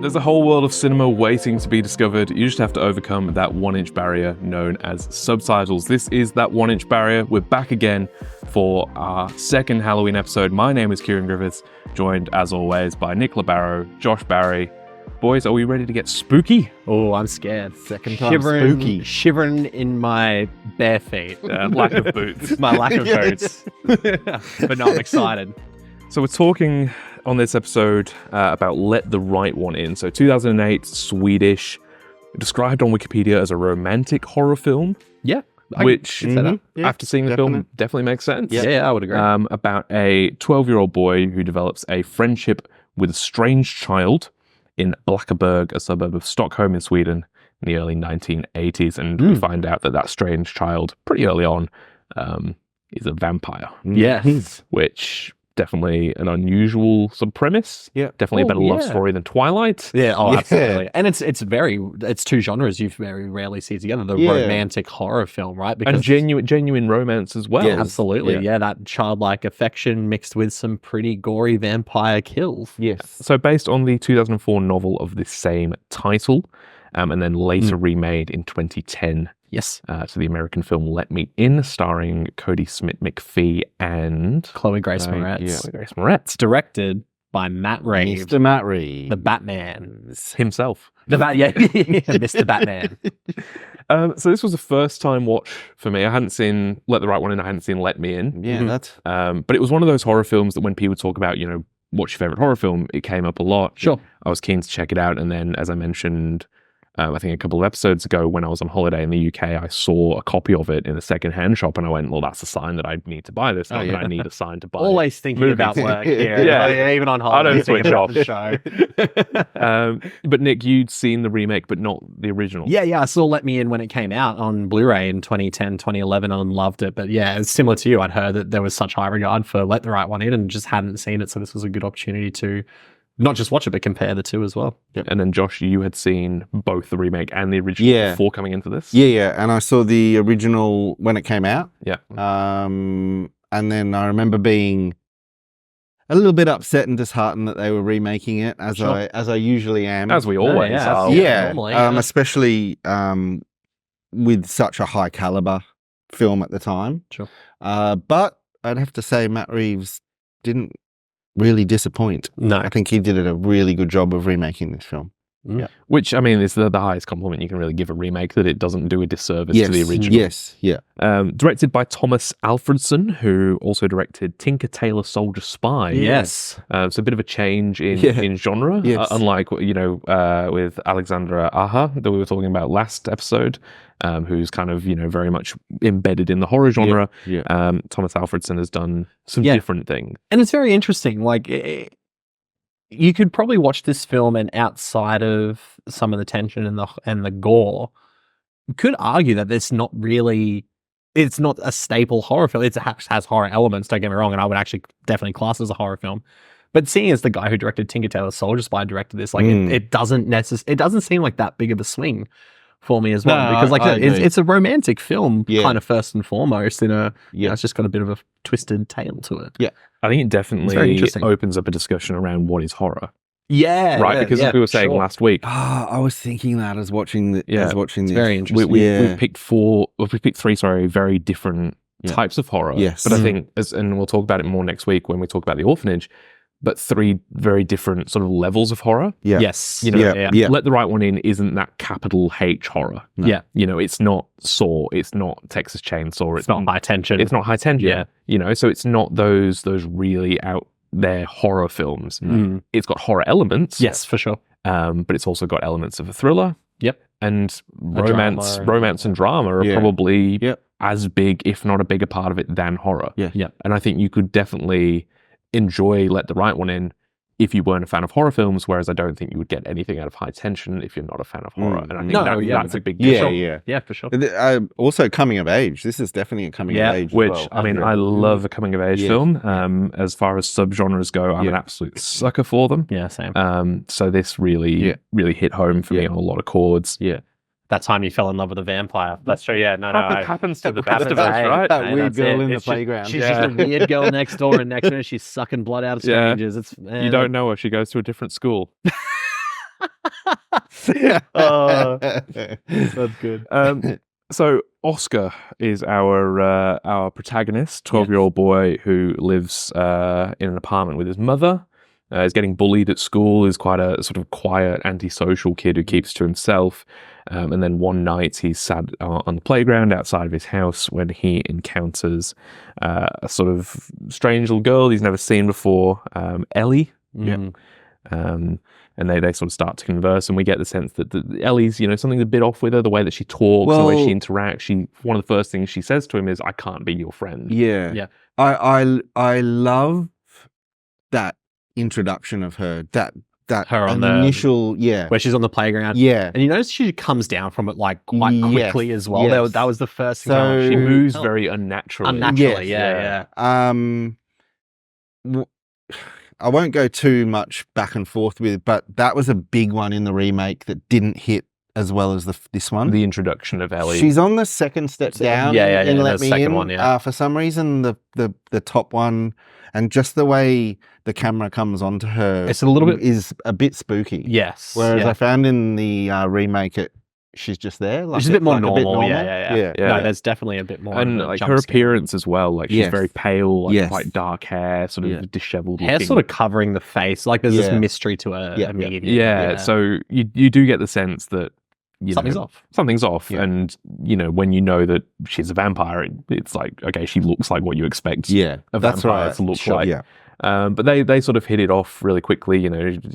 There's a whole world of cinema waiting to be discovered. You just have to overcome that 1-inch barrier known as subtitles. This is that 1-inch barrier. We're back again for our second Halloween episode. My name is Kieran Griffiths, joined as always by Nicola Barrow, Josh Barry. Boys, are we ready to get spooky? Oh, I'm scared. Second time spooky. Shivering in my bare feet. Lack of boots. My lack of boots. But no, I'm excited. So we're talking on this episode about Let the Right One In. So 2008, Swedish, described on Wikipedia as a romantic horror film. Yeah. Which, after seeing the film, definitely makes sense. Yeah, I would agree. About a 12-year-old boy who develops a friendship with a strange child in Blackeberg, a suburb of Stockholm in Sweden, in the early 1980s. And we find out that that strange child, pretty early on, is a vampire. Yes. Which... definitely an unusual sort of premise. Yeah. Definitely a better love story than Twilight. Yeah, absolutely. And it's two genres you very rarely see together. The romantic horror film, right? And genuine romance as well. Yeah, absolutely. Yeah, that childlike affection mixed with some pretty gory vampire kills. Yes. So based on the 2004 novel of the same title, and then later remade in 2010. Yes. To the American film Let Me In, starring Cody Smith-McPhee and... Chloe Grace Moretz. Yeah, Chloe Grace Moretz. Directed by Matt Reeves. Mr. Matt Reeves. The Batman. Himself. Mr. Batman. So this was a first time watch for me. I hadn't seen Let the Right One In, I hadn't seen Let Me In. Yeah, that's... But it was one of those horror films that when people talk about, what's your favorite horror film, it came up a lot. Sure. I was keen to check it out. And then, as I mentioned... I think a couple of episodes ago when I was on holiday in the UK, I saw a copy of it in a second-hand shop and I went, well, that's a sign that I need to buy this. Not that I need a sign to buy Always thinking about work here. Yeah. Even on holiday. I don't switch off. The show. But Nick, you'd seen the remake, but not the original. Yeah. I saw Let Me In when it came out on Blu-ray in 2010, 2011 and loved it. But yeah, it's similar to you. I'd heard that there was such high regard for Let the Right One In and just hadn't seen it. So this was a good opportunity to not just watch it, but compare the two as well. Yep. And then, Josh, you had seen both the remake and the original before coming into this? Yeah. And I saw the original when it came out. Yeah. And then I remember being a little bit upset and disheartened that they were remaking it, as I usually am. As we always are. Yeah. Especially with such a high caliber film at the time. Sure. But I'd have to say Matt Reeves didn't really disappoint. No. I think he did a really good job of remaking this film. Yeah. Which, I mean, is the highest compliment you can really give a remake, that it doesn't do a disservice to the original. Yes, yeah. Directed by Thomas Alfredson, who also directed Tinker Tailor Soldier Spy. Yes. So a bit of a change in genre, unlike, with Alexandra Aja that we were talking about last episode, who's kind of, very much embedded in the horror genre. Yeah. Thomas Alfredson has done some different things. And it's very interesting. Like, you could probably watch this film and outside of some of the tension and the gore, you could argue that it's not a staple horror film. It has horror elements, don't get me wrong, and I would actually definitely class it as a horror film. But seeing as the guy who directed Tinker Tailor Soldier Spy directed this, like it doesn't seem like that big of a swing for me as well, because it's a romantic film kind of first and foremost it's just got a bit of a twisted tale to it. Yeah. I think it definitely opens up a opens around what is horror. Yeah. Right, because as we were saying last week. I was thinking that as watching this. Very interesting. We picked three very different types of horror. Yes. But I think, and we'll talk about it more next week when we talk about The Orphanage, but three very different sort of levels of horror. Yeah. Yes. Let the Right One In isn't that capital H horror. No. Yeah. It's not Saw, it's not Texas Chainsaw, it's not high tension. It's not high tension. Yeah. So it's not those really out there horror films. It's got horror elements. Yes, for sure. But it's also got elements of a thriller. Yep. And romance and drama are probably as big, if not a bigger part of it than horror. Yeah. Yeah. And I think you could definitely enjoy Let the Right One In if you weren't a fan of horror films, whereas I don't think you would get anything out of high tension if you're not a fan of horror. And I think that's a big difference. Yeah, for sure. Also coming of age. This is definitely a coming of age. Which, as well. I mean, I love a coming of age film. As far as subgenres go, I'm an absolute sucker for them. Yeah, same. So this really hit home for me on a lot of chords. Yeah. That time you fell in love with a vampire. That's true, yeah. No. It happens to the best of us, right? That weird girl in the playground. She's just a weird girl next door, and next minute she's sucking blood out of strangers. You don't know her. She goes to a different school. That's good. So Oscar is our protagonist, 12-year-old boy who lives in an apartment with his mother. Is getting bullied at school, is quite a sort of quiet, antisocial kid who keeps to himself. And then one night he's sat on the playground outside of his house when he encounters a sort of strange little girl he's never seen before, Ellie. And they sort of start to converse, and we get the sense that Ellie's, something's a bit off with her, the way that she talks, the way she interacts. One of the first things she says to him is, "I can't be your friend." Yeah. I love that introduction of her, that her on initial, where she's on the playground, and you notice she comes down from it like quite quickly as well. Yes. That was the first thing. So she moves very unnaturally. I won't go too much back and forth with, but that was a big one in the remake that didn't hit as well as this one. The introduction of Ellie. She's on the second step down. in Let the Me second In. one. For some reason, the top one, and just the way the camera comes onto her, it's a little bit is a bit spooky. Yes. Whereas I found in the remake she's just there. She's a bit more normal. Yeah. No, there's definitely a bit more. And like her appearance as well. Like she's very pale, quite dark hair, sort of disheveled hair, looking. sort of covering the face. Like there's this mystery to her immediately. Yeah. So you do get the sense that something's off. Yeah. And when you know that she's a vampire, it's like, okay, she looks like what you expect a vampire to look like. Yeah. But they sort of hit it off really quickly.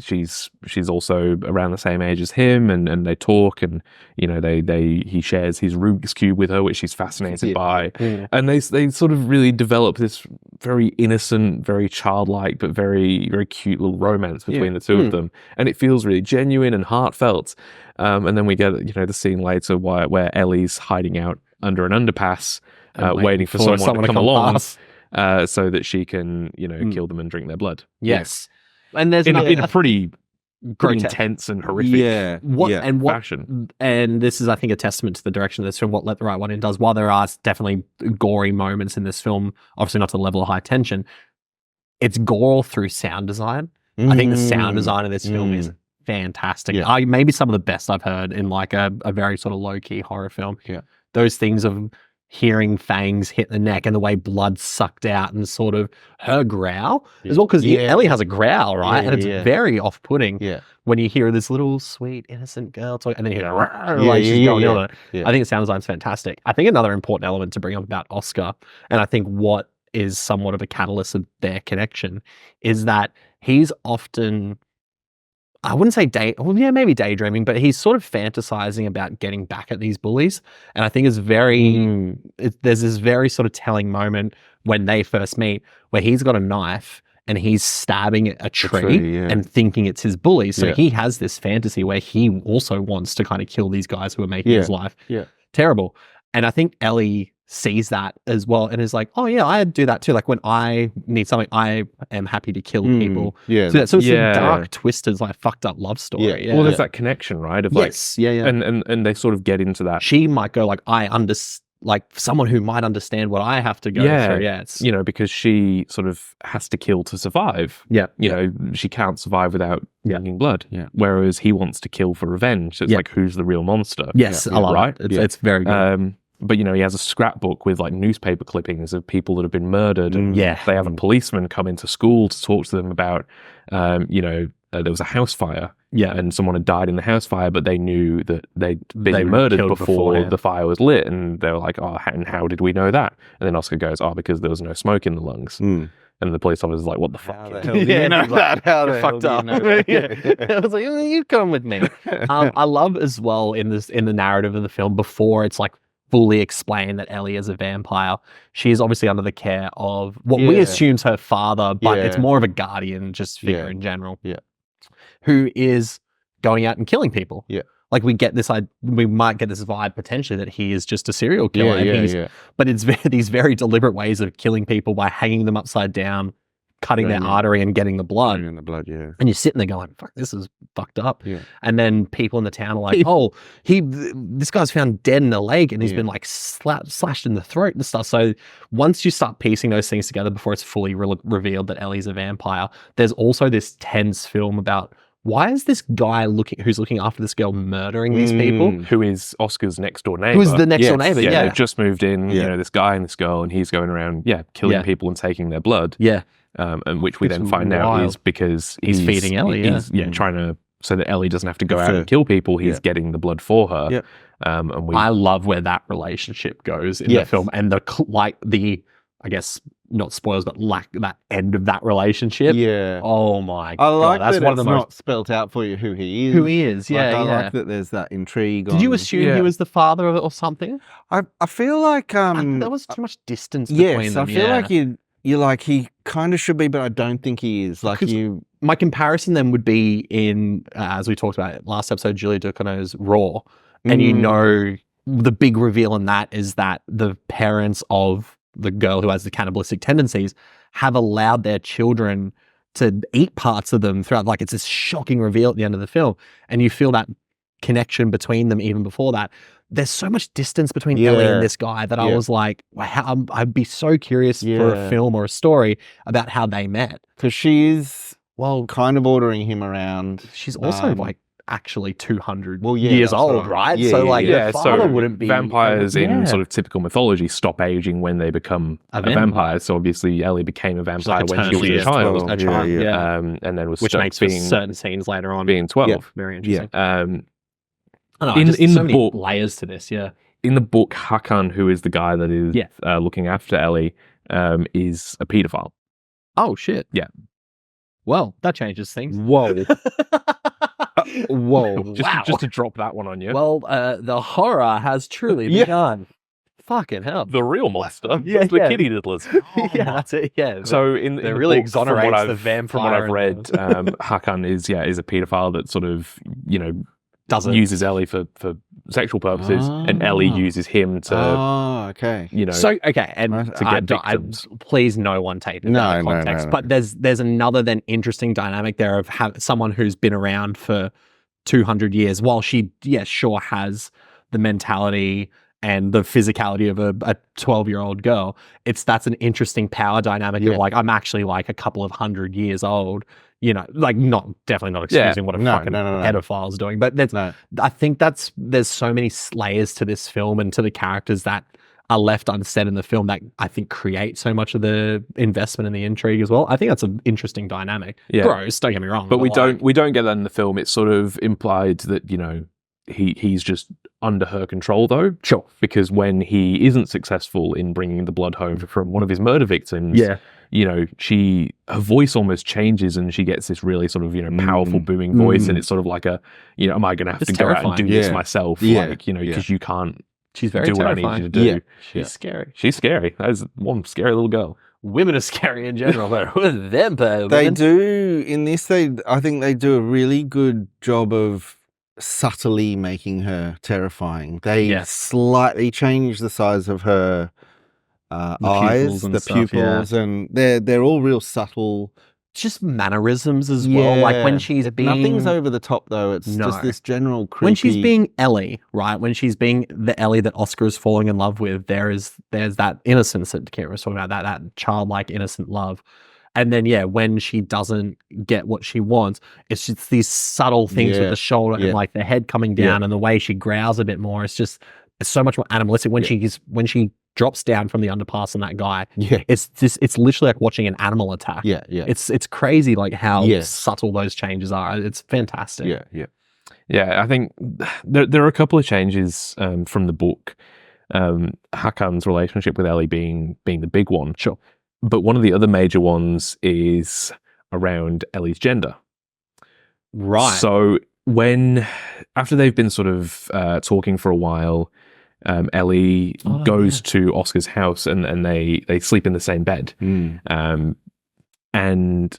She's also around the same age as him, and they talk, and he shares his Rubik's Cube with her, which she's fascinated by. And they sort of really develop this very innocent, very childlike, but very, very cute little romance between the two of them, and it feels really genuine and heartfelt. And then we get the scene later where Ellie's hiding out under an underpass, waiting for someone to come along. So that she can, kill them and drink their blood. Yes. And there's in a pretty intense and horrific fashion. And this is, I think, a testament to the direction of this film, what Let the Right One In does. While there are definitely gory moments in this film, obviously not to the level of high tension, it's gore through sound design. I think the sound design of this film is fantastic. Maybe some of the best I've heard in like a very sort of low-key horror film. Those things of hearing fangs hit the neck and the way blood's sucked out and sort of her growl as well, because Ellie has a growl, right? And it's very off-putting when you hear this little sweet innocent girl talk, and then you hear she's going on it. I think the sound design's fantastic. I think another important element to bring up about Oscar, and I think what is somewhat of a catalyst of their connection, is that he's often, I wouldn't say maybe daydreaming, but he's sort of fantasizing about getting back at these bullies. And I think it's there's this very sort of telling moment when they first meet where he's got a knife and he's stabbing a tree and thinking it's his bully. So he has this fantasy where he also wants to kind of kill these guys who are making his life terrible. And I think Ellie sees that as well and is like, oh yeah, I do that too. Like when I need something, I am happy to kill people. So it's a dark, twisted, like fucked up love story. Well, there's that connection, right? Of and they sort of get into that. She might go like, like someone who might understand what I have to go through. It's because she sort of has to kill to survive. She can't survive without drinking blood. Whereas he wants to kill for revenge. So it's like, who's the real monster? Yes, I love it. It's very good. But he has a scrapbook with like newspaper clippings of people that have been murdered, and they have a policeman come into school to talk to them about, there was a house fire, and someone had died in the house fire, but they knew that they'd been murdered before the fire was lit, and they were like, oh, and how did we know that? And then Oscar goes, because there was no smoke in the lungs. And the police officer's like, what the fuck? How the hell do you know that? How the fucked up. I was like, you come with me. I love as well in the narrative of the film, before it's like fully explain that Ellie is a vampire, she is obviously under the care of what we assume's her father, but it's more of a guardian just figure in general, who is going out and killing people. Like we might get this vibe potentially that he is just a serial killer. But it's these very deliberate ways of killing people by hanging them upside down, cutting their artery and getting the blood. And you're sitting there going, fuck, this is fucked up. And then people in the town are like, this guy's found dead in a lake and he's been like slashed in the throat and stuff. So once you start piecing those things together before it's fully revealed that Ellie's a vampire, there's also this tense film about why is this guy who's looking after this girl murdering these people? Who is Oscar's next door neighbor? Who's the next door neighbor? Yeah, Yeah. they've just moved in, Yeah. you know, this guy and this girl, and he's going around, killing people and taking their blood. Yeah. And which we It's then find out wild. is because He's feeding Ellie, He's trying to, so that Ellie doesn't have to go out Sure. and kill people. He's getting the blood for her. Yep. And we I love where that relationship goes in the Yes. film, and I guess not spoilers, but that end of that relationship. Yeah. Oh my I god, like that's that one it's of the most not spelt out for you who he is. who he is. Like, Yeah, I yeah. like that there's that intrigue. Did you on- assume Yeah. he was the father of it or something? I feel like There was too much distance between yes, them. I feel yeah. like you're like he kind of should be, but I don't think he is. Like 'Cause you, My comparison then would be in, as we talked about last episode, Julia Ducournau's Raw, and you know the big reveal in that is that the parents of the girl who has the cannibalistic tendencies have allowed their children to eat parts of them throughout. Like, it's this shocking reveal at the end of the film, and you feel that connection between them even before that. There's so much distance between Ellie and this guy that I was like, wow, I'd be so curious for a film or a story about how they met. because she is kind of ordering him around. She's also like actually 200 Well, yeah, years that's old, right. right? Yeah, So like yeah, the father so wouldn't be vampires in Yeah. sort of typical mythology stop aging when they become a vampire. So obviously Ellie became a vampire like when she was eternally a child. well. a child, Yeah, yeah. And then was Which stuck makes for being certain scenes later on being 12. Yeah. very interesting. Yeah. I know, In- just in so the many book- layers to this, yeah. In the book, Hakan, who is the guy that is looking after Ellie, is a paedophile. Oh shit. Yeah. Well, that changes things. Whoa, whoa! Just to drop that one on you. Well, the horror has truly begun. Fucking hell. the real molester, Yeah, the yeah. kitty diddlers. Yeah, that's it. Yeah. So in They the really book, from what exonerates I've- the vampire From what I've and read, Hakan is a paedophile that sort of doesn't uses Ellie for sexual purposes, and Ellie Ah. uses him to okay. So okay, and To get victims. please no one take this out of context. But there's another then interesting dynamic there of someone who's been around for 200 years, while she sure has the mentality and the physicality of a 12-year-old girl. That's an interesting power dynamic of like, I'm actually like a couple of 100 years old. Like definitely not excusing what a fucking pedophile's doing, but I think there's so many layers to this film and to the characters that are left unsaid in the film that I think create so much of the investment and the intrigue as well. I think that's an interesting dynamic. Yeah. Gross, don't get me wrong. But we like, don't get that in the film. It's sort of implied that he's just under her control, though. Sure. Because when he isn't successful in bringing the blood home from one of his murder victims, her voice almost changes and she gets this really sort of powerful booming voice, and it's sort of like am I going to have to go out and do this myself? Because you can't. She's very do terrifying. what I need you to do. Yeah. She's scary. She's scary. That is one scary little girl. Women are scary in general, but with vampire They women. do in this. I think they do a really good job of subtly making her terrifying. They slightly change the size of her eyes, pupils and the stuff, pupils, and they're all real subtle. Just mannerisms as well. Like when she's being nothing's over the top though. It's just this general creepy. When she's being Ellie, right? When she's being the Ellie that Oscar is falling in love with, there's that innocence that Kieran was talking about, that childlike innocent love. And then when she doesn't get what she wants, it's just these subtle things with the shoulder and like the head coming down and the way she growls a bit more. It's so much more animalistic when she drops down from the underpass on that guy. Yeah. It's literally like watching an animal attack. Yeah. It's crazy like how subtle those changes are. It's fantastic. Yeah, I think there are a couple of changes from the book. Hakan's relationship with Ellie being the big one. Sure. But one of the other major ones is around Ellie's gender. Right. So after they've been sort of talking for a while, Ellie goes to Oscar's house and they sleep in the same bed. And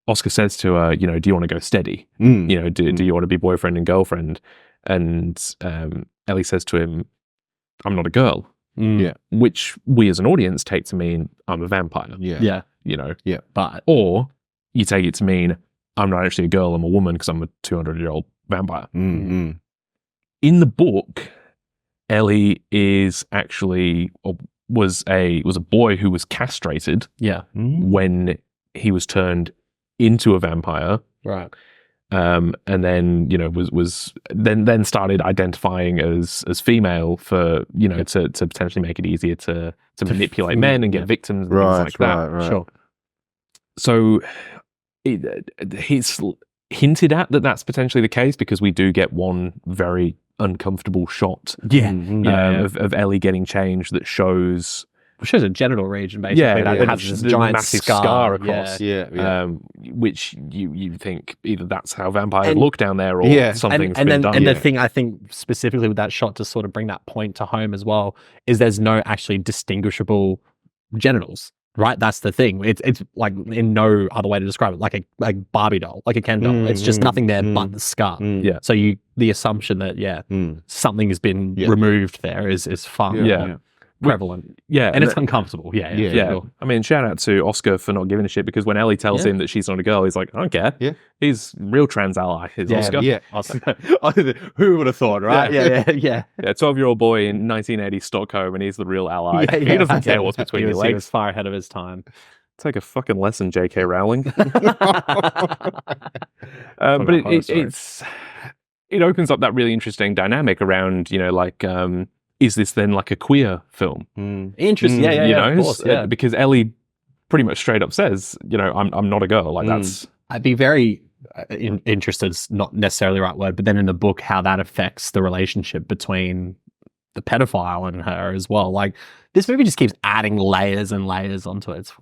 Oscar says to her, do you want to go steady? Do you want to be boyfriend and girlfriend? And Ellie says to him, I'm not a girl. Which we as an audience take to mean I'm a vampire. But or you take it to mean I'm not actually a girl, I'm a woman because I'm a 200-year-old vampire. In the book, Ellie is actually was a boy who was castrated when he was turned into a vampire. Right. and then was then started identifying as female for to potentially make it easier to manipulate men and get victims and things like that. Right. Sure. So he's hinted at that that's potentially the case, because we do get one very uncomfortable shot of Ellie getting changed that shows a genital region, basically, that has this giant massive scar across. Which you think either that's how vampires look down there, or something's been done. And the thing I think specifically with that shot, to sort of bring that point to home as well, is there's no actually distinguishable genitals. Right, that's the thing. It's like, in no other way to describe it, like a Barbie doll, like a Ken doll. It's just nothing there but the scar. So the assumption that something has been removed there is far more prevalent. And it's uncomfortable. Sure. I mean, shout out to Oscar for not giving a shit, because when Ellie tells him that she's not a girl, he's like, I don't care. He's real trans ally. Is Oscar. Who would have thought, right? 12-year-old boy in 1980 Stockholm, and he's the real ally. He doesn't care what's between your legs. He was far ahead of his time. Take a fucking lesson, J.K. Rowling. But it opens up that really interesting dynamic around, is this then like a queer film? Interesting. Of course, because Ellie pretty much straight up says, I'm not a girl. Like that's. I'd be very interested. It's not necessarily the right word, but then in the book, how that affects the relationship between the pedophile and her as well. Like, this movie just keeps adding layers and layers onto it. It's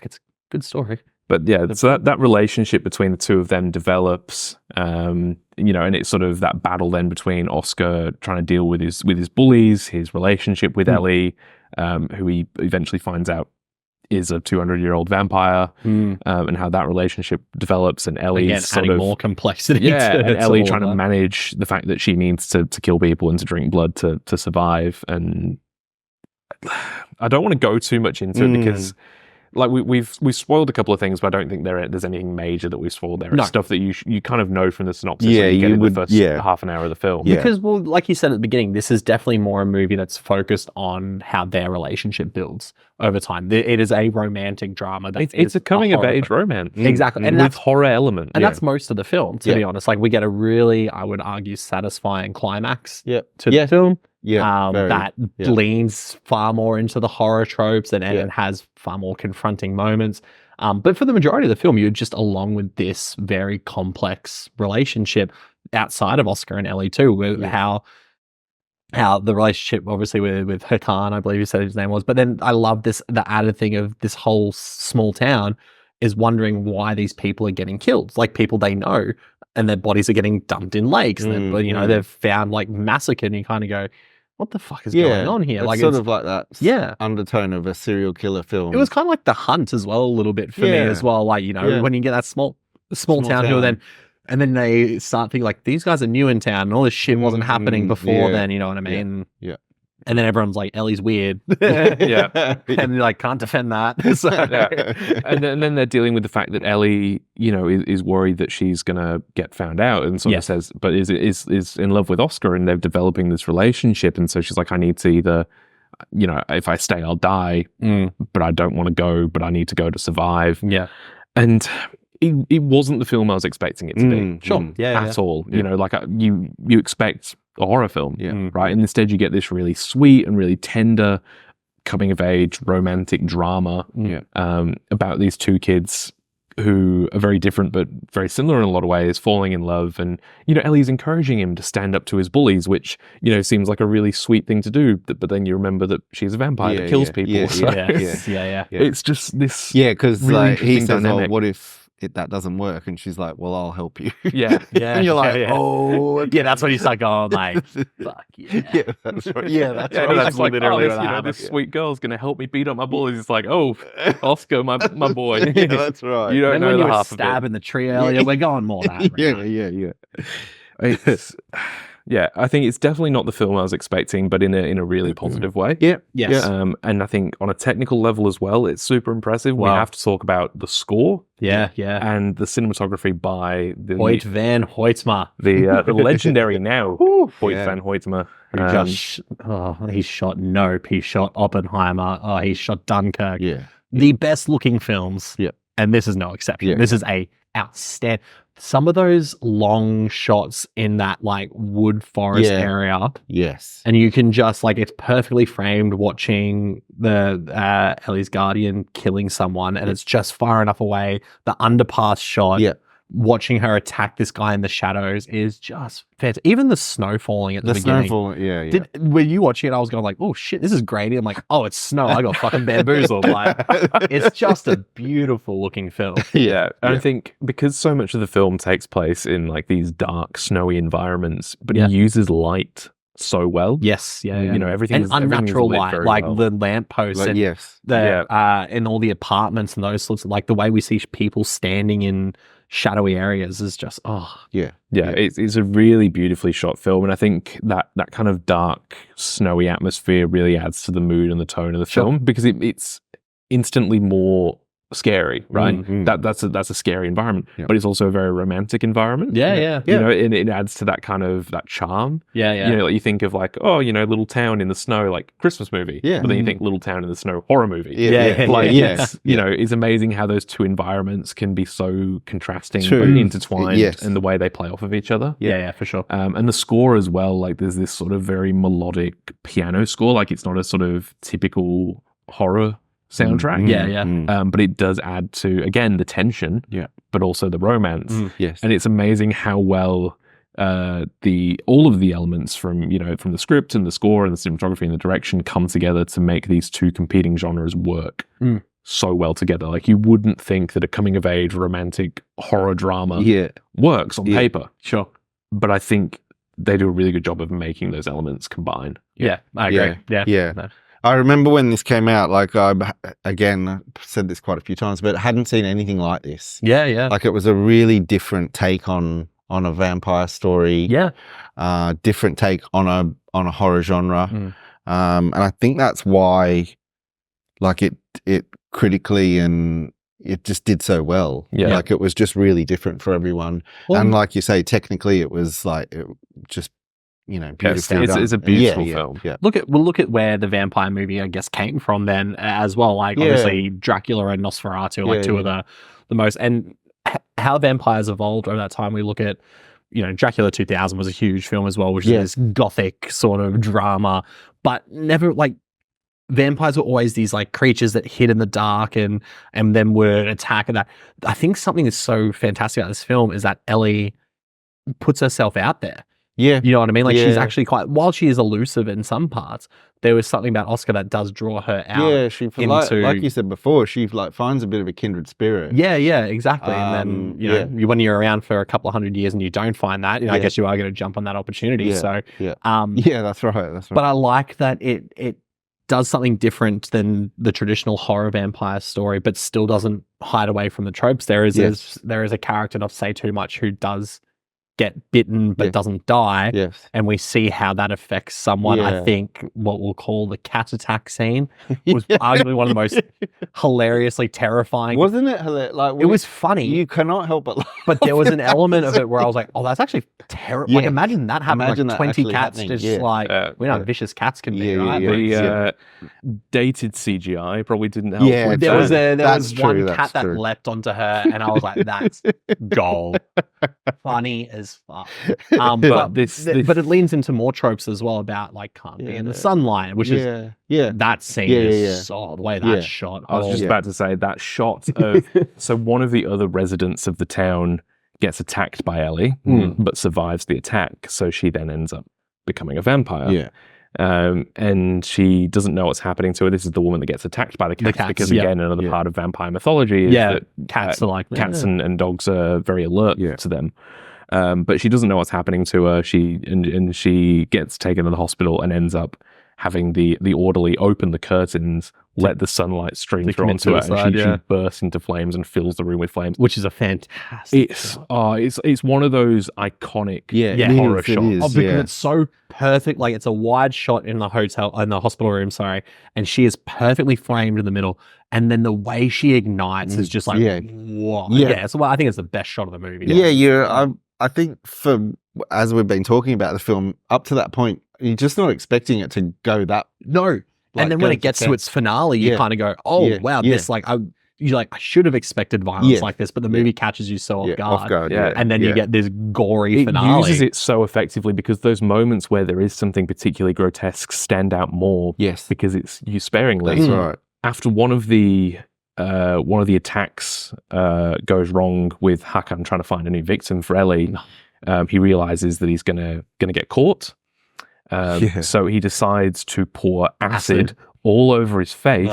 it's a good story. But so that relationship between the two of them develops, and it's sort of that battle then between Oscar trying to deal with his bullies, his relationship with Ellie, who he eventually finds out is a 200-year-old vampire, and how that relationship develops, and Ellie's sort adding of more complexity. And Ellie trying to manage the fact that she needs to kill people and to drink blood to survive. And I don't want to go too much into it, because like we've spoiled a couple of things, but I don't think there's anything major that we've spoiled there. It's stuff that you kind of know from the synopsis. You get in the first half an hour of the film. Because, well, like you said at the beginning, this is definitely more a movie that's focused on how their relationship builds over time. It is a romantic drama. It's a coming of age romance, exactly, and with horror element, and that's most of the film. To be honest, like, we get a really, I would argue, satisfying climax to the film. That leans far more into the horror tropes and has far more confronting moments. But for the majority of the film, you're just along with this very complex relationship outside of Oscar and Ellie too, with how the relationship, obviously, with Hakan, I believe you said his name was. But then I love the added thing of this whole small town is wondering why these people are getting killed, like people they know, and their bodies are getting dumped in lakes. And they've found like massacred, and you kind of go, what the fuck is going on here? It's like, sort of like that undertone of a serial killer film. It was kind of like The Hunt as well, a little bit for me as well. Like, when you get that small town who and then they start thinking like, these guys are new in town and all this shit wasn't happening before then, you know what I mean? And then everyone's like, Ellie's weird. And they're like, can't defend that. So. And then they're dealing with the fact that Ellie, is worried that she's going to get found out, and sort of says, but is in love with Oscar, and they're developing this relationship. And so she's like, I need to either, if I stay, I'll die, but I don't want to go, but I need to go to survive. And it wasn't the film I was expecting it to be. At all. Like you expect a horror film, right? And instead you get this really sweet and really tender coming of age romantic drama about these two kids who are very different but very similar in a lot of ways, falling in love. And Ellie's encouraging him to stand up to his bullies, which seems like a really sweet thing to do, but then you remember that she's a vampire that kills people. It's just this because really like he says, dynamic. what if that doesn't work? And she's like, well, I'll help you. And you're like, that's when you start going like, fuck that's right. That's That's like, literally this sweet girl's gonna help me beat up my bullies. It's like, oh, Oscar, my boy. That's right. You don't and know when the you were half of it. stabbing the tree earlier, we're going more that. It's, I think it's definitely not the film I was expecting, but in a really positive way. And I think on a technical level as well, it's super impressive. We have to talk about the score. And the cinematography by the Hoyt van Hoytma, the legendary now Hoyt van Hoytma. He shot Nope, he shot Oppenheimer, he shot Dunkirk. The best looking films. And this is no exception. This is a outstanding. some of those long shots in that like wood forest area. Yes. And you can just like, it's perfectly framed watching the Ellie's guardian killing someone, and it's just far enough away. The underpass shot, watching her attack this guy in the shadows is just fantastic. Even the snow falling at the beginning. When you watching it, I was going like, oh shit, this is grainy. I'm like, oh, it's snow. I got fucking bamboozled. Like, it's just a beautiful looking film. I think because so much of the film takes place in like these dark, snowy environments, but he uses light so well. You know, everything and unnatural light, like the lampposts and in all the apartments and those sorts of, like the way we see people standing in shadowy areas is just it's a really beautifully shot film, and I think that kind of dark, snowy atmosphere really adds to the mood and the tone of the film, because it's instantly more scary, right? That's a scary environment, but it's also a very romantic environment. You know, and it adds to that kind of that charm. You know, like you think of like, oh, you know, little town in the snow, like Christmas movie. But then you think little town in the snow horror movie. You know, it's amazing how those two environments can be so contrasting but intertwined in the way they play off of each other. For sure. And the score as well, like there's this sort of very melodic piano score, like it's not a sort of typical horror soundtrack. But it does add to, again, the tension, but also the romance. And it's amazing how well all of the elements from the script and the score and the cinematography and the direction come together to make these two competing genres work so well together. Like you wouldn't think that a coming of age romantic horror drama works on paper. But I think they do a really good job of making those elements combine. I agree. No. I remember when this came out, like I've said this quite a few times, but I hadn't seen anything like this. Like it was a really different take on a vampire story. Different take on a horror genre. And I think that's why, like it critically and it just did so well. Like it was just really different for everyone. And like you say, technically it was like just, you know, beautiful. It's a beautiful film. Look at where the vampire movie, I guess, came from then as well. Like obviously Dracula and Nosferatu, like two of the most, and how vampires evolved over that time. We look at, you know, Dracula 2000 was a huge film as well, which is this gothic sort of drama, but never like vampires were always these like creatures that hid in the dark and then would attack. And that, I think something that's so fantastic about this film is that Ellie puts herself out there. You know what I mean? Like she's actually while she is elusive in some parts, there was something about Oscar that does draw her out. She like you said before, she like finds a bit of a kindred spirit. Exactly. And then you know, when you're around for a couple of 100 years and you don't find that, you know, I guess you are going to jump on that opportunity. So that's right. But I like that it does something different than the traditional horror vampire story, but still doesn't hide away from the tropes. There is a character, not to say too much, who does get bitten but doesn't die, and we see how that affects someone. I think what we'll call the cat attack scene was arguably one of the most hilariously terrifying. Wasn't it hilarious? Like it was funny. You cannot help but laugh. But there was an element of it where I was like, oh, that's actually terrible. Like imagine that happening, like 20 cats happening. Just like we know how vicious cats can be, right? The dated CGI probably didn't help. There was one cat that leapt onto her and I was like, that's gold. Funny as fuck. But it leans into more tropes as well about like can't be in the sunlight, which is that scene is the way that's shot. I was just about to say that shot of so one of the other residents of the town gets attacked by Ellie, but survives the attack. So she then ends up becoming a vampire. And she doesn't know what's happening to her. This is the woman that gets attacked by the cats because again, another part of vampire mythology is that cats are like cats and dogs are very alert to them. But she doesn't know what's happening to her. She gets taken to the hospital and ends up having the orderly open the curtains, let the sunlight stream through onto her, and she bursts into flames and fills the room with flames, which is a fantastic. It's one of those iconic horror shots because it's so perfect. Like it's a wide shot in the hospital room, and she is perfectly framed in the middle. And then the way she ignites is just like, whoa. So I think it's the best shot of the movie. I think as we've been talking about the film, up to that point, you're just not expecting it to go that. No. Like, and then when it gets to its finale, you kind of go, oh, wow, this, like, you're like, I should have expected violence Yeah. like this, but the movie catches you so off guard. Yeah. And then you get this gory It finale. uses it so effectively because those moments where there is something particularly grotesque stand out more. Yes. Because it's used sparingly. That's right. After one of the attacks goes wrong with Hakan trying to find a new victim for Ellie, he realizes that he's gonna get caught. So he decides to pour acid all over his face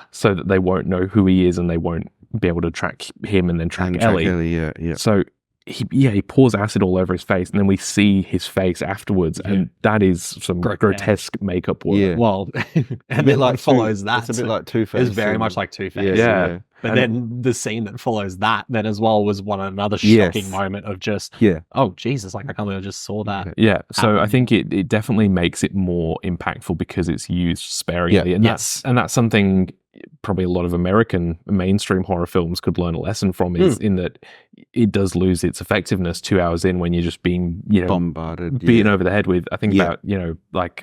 so that they won't know who he is and they won't be able to track him and then track Ellie. Yeah. So he pours acid all over his face, and then we see his face afterwards, and that is some grotesque makeup work. Yeah. Well, and bit then like follows that. It's a bit like Two-Face. It's very much like Two-Face. Yeah. But then the scene that follows that then as well was another shocking moment of just, oh, Jesus, like I can't believe I just saw that. Yeah, so I think it definitely makes it more impactful because it's used sparingly. And that's something probably a lot of American mainstream horror films could learn a lesson from, is in that it does lose its effectiveness 2 hours in when you're just being, bombarded, beaten over the head with, I think about, like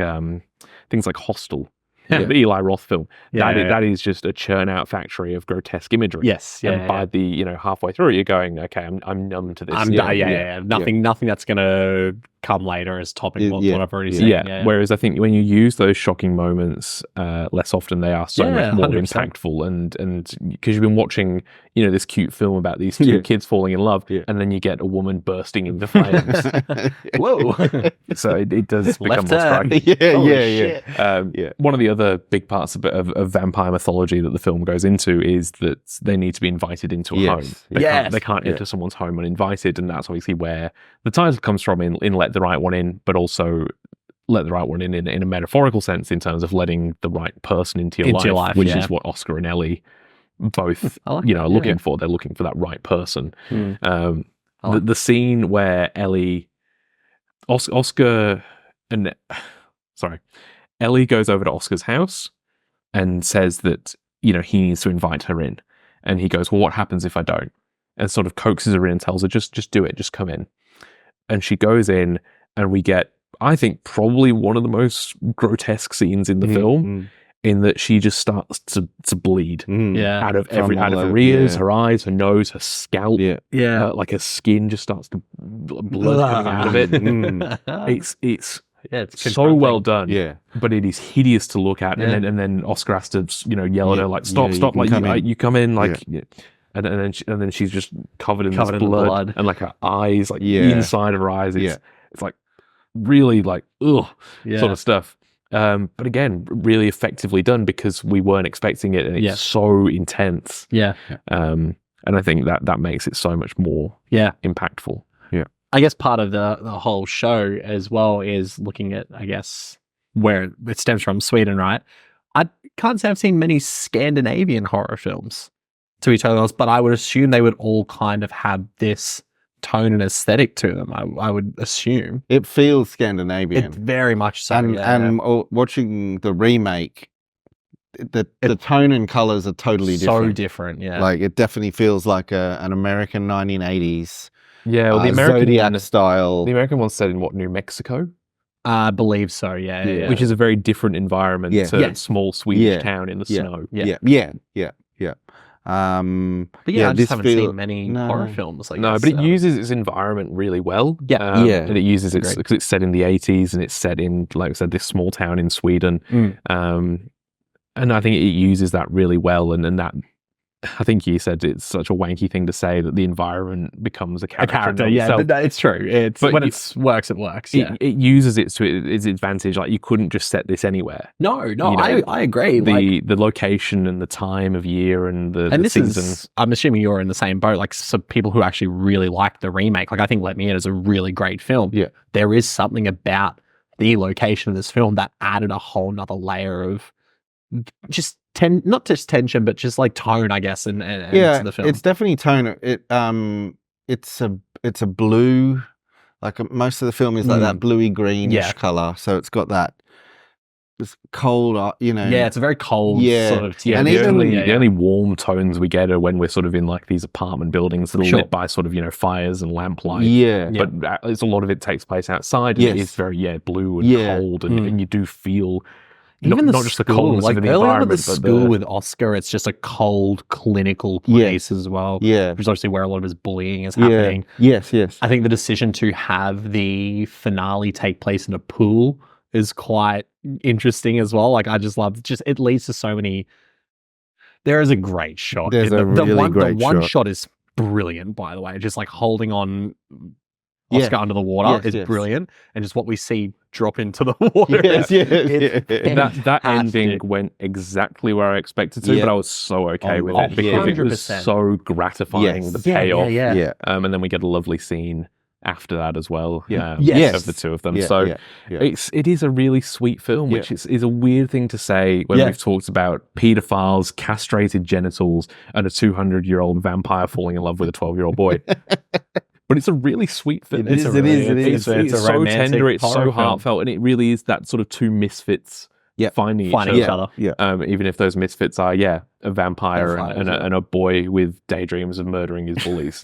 things like Hostel. The Eli Roth film. That is just a churn out factory of grotesque imagery. Yes. And by the halfway through it, you're going, okay, I'm numb to this. Nothing that's gonna come later is topping what I've already seen. Whereas I think when you use those shocking moments less often, they are so much more 100%. impactful. And because you've been watching, this cute film about these two kids falling in love, and then you get a woman bursting into flames. Whoa! So it does become Left more striking. turn. One of the other big parts of vampire mythology that the film goes into is that they need to be invited into a home. They can't enter someone's home uninvited, and that's obviously where the title comes from in Let the Right One In, but also let the right one in a metaphorical sense in terms of letting the right person into your life, which is what Oscar and Ellie both are looking for. They're looking for that right person. The scene where Ellie Ellie goes over to Oscar's house and says that he needs to invite her in, and he goes, well, what happens if I don't? And sort of coaxes her in and tells her, just do it, just come in. And she goes in, and we get, I think, probably one of the most grotesque scenes in the film, in that she just starts to bleed out of her ears, her eyes, her nose, her scalp. Like her skin just starts to blood coming out of it. It's so well done. But it is hideous to look at. And then Oscar has to yell at her like, stop, like you come in, like. And then she's just covered in this blood, and like her eyes, like inside of her eyes, it's like really like sort of stuff. But again, really effectively done because we weren't expecting it, and it's so intense. And I think that makes it so much more impactful. I guess part of the whole show as well is looking at, I guess, where it stems from, Sweden, right? I can't say I've seen many Scandinavian horror films, to be totally honest, but I would assume they would all kind of have this tone and aesthetic to them. I would assume it feels Scandinavian. It's very much so. And watching the remake, the tone and colors are totally different. So different, Like it definitely feels like an American 1980s. Yeah, well, the American Zodiac style. The American one's set in New Mexico? I believe so. Which is a very different environment to a small Swedish town in the snow. But I just haven't seen many horror films like this. But it uses its environment really well. And it uses it because it's set in the 80s and it's set in, like I said, this small town in Sweden. And I think it uses that really well. And that, I think you said it's such a wanky thing to say that the environment becomes a character. It's true. When it works, it works. It uses it to its advantage. Like you couldn't just set this anywhere. No, I agree. The location and the time of year and the season. I'm assuming you're in the same boat. Like some people who actually really like the remake. Like I think Let Me In is a really great film. There is something about the location of this film that added a whole nother layer of just not just tension, but just like tone, I guess, and to the film. It's definitely tone. It's a blue, like most of the film is like that bluey greenish color. So it's got that this cold, it's a very cold sort of. And the only warm tones we get are when we're sort of in like these apartment buildings that are lit by sort of fires and lamplight. But it's a lot of it takes place outside, and it is very blue and cold, and you do feel Even not just the coldness like of the early on at the environment, but school with Oscar, it's just a cold, clinical place as well. Yeah. Which is obviously where a lot of his bullying is happening. Yes. I think the decision to have the finale take place in a pool is quite interesting as well. Like, I just love, it leads to so many. There is a great shot. There's a really great The one shot. shot is brilliant, by the way. Just like holding on Oscar under the water is brilliant, and just what we see drop into the water. That ending went exactly where I expected to, but I was so okay with it because it was so gratifying. The payoff, and then we get a lovely scene after that as well. Of the two of them. It is a really sweet film, which is a weird thing to say when we've talked about pedophiles, castrated genitals, and a 200-year-old vampire falling in love with a 12-year-old boy. But it's a really sweet film. It is. It's so tender, it's so heartfelt, and it really is that sort of two misfits finding each other. Even if those misfits are, a vampire and a boy with daydreams of murdering his bullies.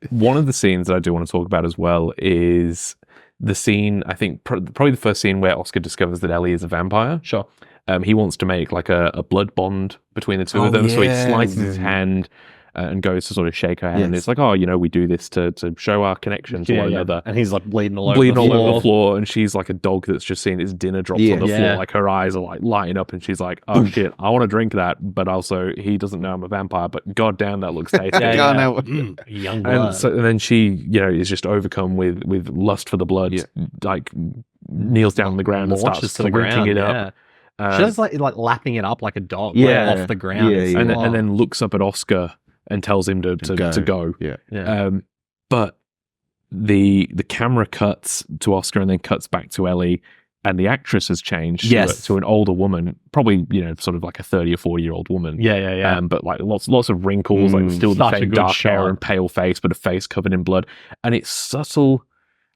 One of the scenes that I do want to talk about as well is the scene, I think, probably the first scene where Oscar discovers that Ellie is a vampire. Sure. He wants to make like a blood bond between the two of them, so he slices his hand and goes to sort of shake her hand. And it's like, we do this to show our connection to one another. And he's like bleeding all over the floor. And she's like a dog that's just seen its dinner drops on the floor. Like her eyes are like lighting up, and she's like, oh shit, I want to drink that. But also he doesn't know I'm a vampire, but goddamn, that looks tasty. Young blood. And then she, is just overcome with lust for the blood, like kneels down on the ground and starts drinking it up. She's like lapping it up like a dog off the ground. And then looks up at Oscar and tells him to go. But the camera cuts to Oscar and then cuts back to Ellie, and the actress has changed to an older woman, probably sort of like a 30 or 40-year-old woman. But like lots of wrinkles, like still the same dark hair and pale face, but a face covered in blood, and it's subtle.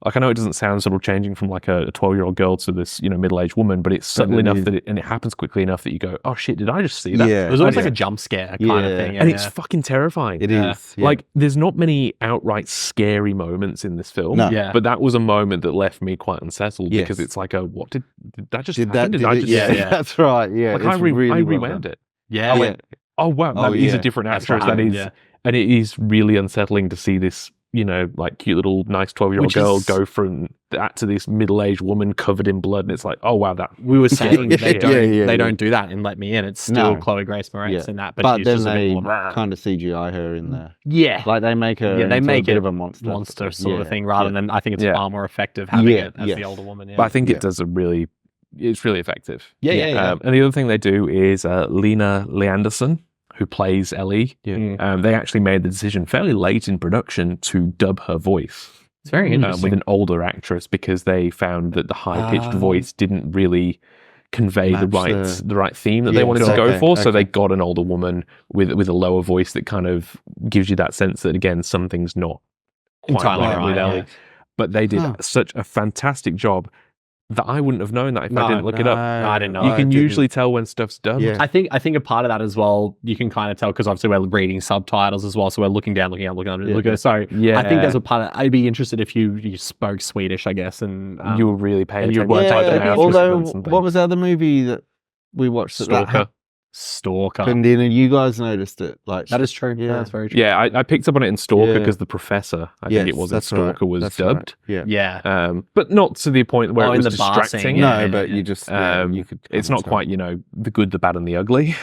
Like, I know it doesn't sound sort of changing from like a 12-year-old girl to this, middle-aged woman, but it's subtle enough that it happens quickly enough that you go, oh shit, did I just see that? It was almost like a jump scare kind of thing. And it's fucking terrifying. It is. Like, there's not many outright scary moments in this film. No. But that was a moment that left me quite unsettled because it's like, what did that just happen? Did I just see that? That's right. Yeah. Like, I rewound it. I went, oh wow, that is a different actress. That is, and it is really unsettling to see this, like cute little nice 12-year-old girl go from that to this middle-aged woman covered in blood, and it's like, oh wow, that we were saying they don't do that in Let Me In. It's still Chloe Grace Moretz in that, but she's then just they kind of CGI her in there. Like they make her they make a bit of a monster sort of thing, rather than I think it's far more effective having it as the older woman. But I think it does it's really effective. And the other thing they do is Lena Leanderson, who plays Ellie, they actually made the decision fairly late in production to dub her voice. It's very interesting. With an older actress, because they found that the high-pitched voice didn't really convey the right theme that they wanted to go for. So they got an older woman with a lower voice that kind of gives you that sense that, again, something's not quite right with Ellie. But they did such a fantastic job that I wouldn't have known that if I didn't look it up. No, I didn't know. You can usually tell when stuff's done. I think a part of that as well, you can kind of tell, because obviously we're reading subtitles as well, so we're looking down, looking up, looking under. So I think there's a part of, I'd be interested if you spoke Swedish, I guess, and you were really paying attention. Although, what was the other movie that we watched? Stalker. And then you guys noticed it. Like, that is true. Yeah, that's very true. Yeah, I picked up on it in Stalker because the professor, I think it was in Stalker, was dubbed. Right. But not to the point where it was distracting. But you just you could. It's not quite the good, the bad, and the ugly.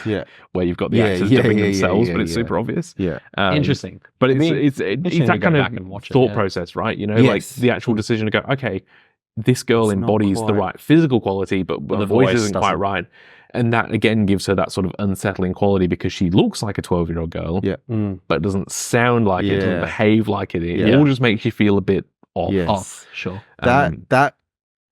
Where you've got the actors dubbing themselves, but it's super obvious. Interesting. But it's that kind of thought process, right? Like the actual decision to go, okay, this girl embodies the right physical quality, but the voice isn't quite right. And that, again, gives her that sort of unsettling quality because she looks like a 12-year-old girl, but doesn't sound like it, doesn't behave like it. It all just makes you feel a bit off. Sure. That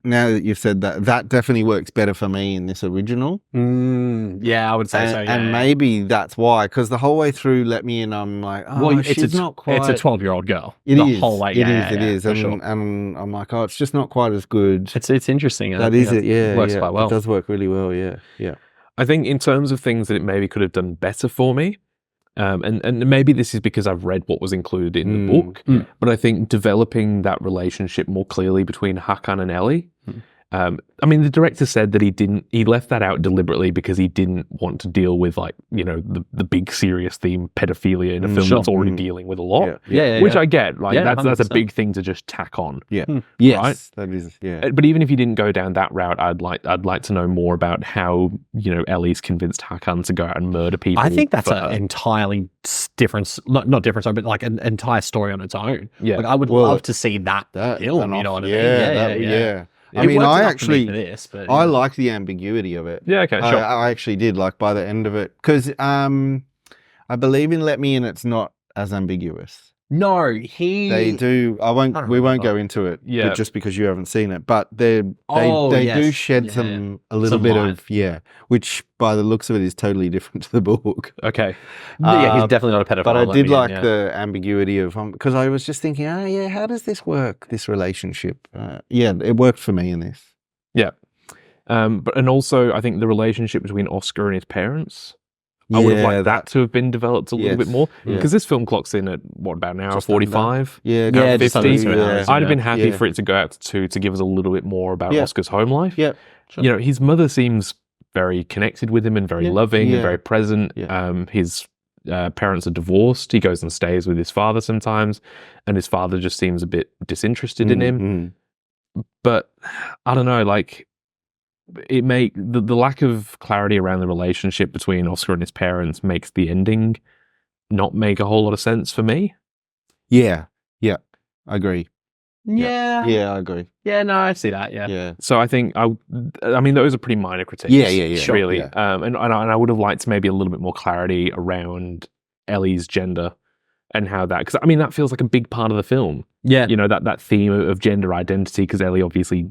now that you've said that, that definitely works better for me in this original. Yeah, I would say so. Yeah. And maybe that's why, because the whole way through Let Me In, I'm like, she's not quite. It's a 12-year-old girl. It the is. Whole way. It is. And I'm like, it's just not quite as good. It's interesting. That is it. Yeah, it works quite well. It does work really well. Yeah. I think in terms of things that it maybe could have done better for me, and maybe this is because I've read what was included in the book, but I think developing that relationship more clearly between Hakan and Ellie, I mean, the director said that he left that out deliberately because he didn't want to deal with like, the big serious theme, pedophilia in a film that's already dealing with a lot. Which I get. Like that's a big thing to just tack on. Yeah. Yes. Right? That is, yeah. But even if you didn't go down that route, I'd like to know more about how, Ellie's convinced Hakan to go out and murder people. I think that's an entirely different, not different, sorry, but like an entire story on its own. Yeah. Like I would love to see that film, you know what I mean? Yeah. I mean, I like the ambiguity of it. Yeah, okay, sure. I actually did, like, by the end of it. Because I believe in Let Me In, it's not as ambiguous. No, They do. We won't go into it just because you haven't seen it. But they do shed a little bit of, which by the looks of it is totally different to the book. Okay. He's definitely not a pedophile. But I did like the ambiguity of, because I was just thinking, how does this work, this relationship? It worked for me in this. Yeah. And also I think the relationship between Oscar and his parents, I would have liked that to have been developed a little bit more, because this film clocks in at about an hour 45, hour 50. I'd have been happy for it to go out to 2 to give us a little bit more about Oscar's home life. Yeah, sure. His mother seems very connected with him and very loving and very present. His parents are divorced. He goes and stays with his father sometimes, and his father just seems a bit disinterested in him. But I don't know, like, it the lack of clarity around the relationship between Oscar and his parents makes the ending not make a whole lot of sense for me. Yeah, I agree. Yeah, I agree. Yeah, no, I see that. Yeah. So I think I mean those are pretty minor critiques. Yeah. Really. Yeah. And I would have liked maybe a little bit more clarity around Ellie's gender and how that, because I mean that feels like a big part of the film. Yeah. That theme of gender identity, because Ellie obviously